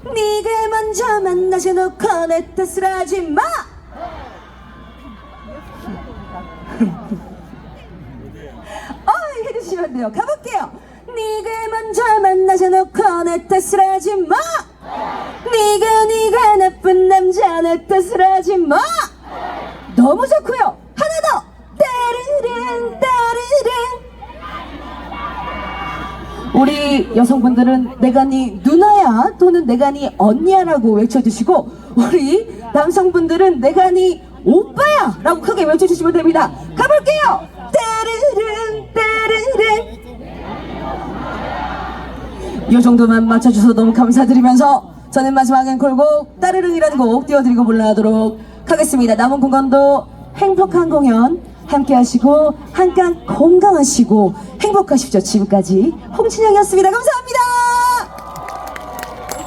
네가 먼저 만나지 놓고 내 탓을 하지마. 해주시면 돼요. 가볼게요. 네가 먼저 만나지 놓고 내 탓을 하지마. 네가 나쁜 남자 내 탓을 하지마. 너무 좋고요. 하나 더. 따르릉 따르릉. 우리 여성분들은 내가 네 누나야 또는 내가 네 언니야 라고 외쳐주시고, 우리 남성분들은 내가 네 오빠야 라고 크게 외쳐주시면 됩니다. 가볼게요. 따르릉 따르릉. 이 정도만 맞춰주셔서 너무 감사드리면서 저는 마지막 앵콜곡 따르릉이라는 곡 띄워드리고 물러나도록 하겠습니다. 남은 공간도 행복한 공연 함께 하시고 한강 건강하시고 행복하십시오. 지금까지 홍진영이었습니다. 감사합니다.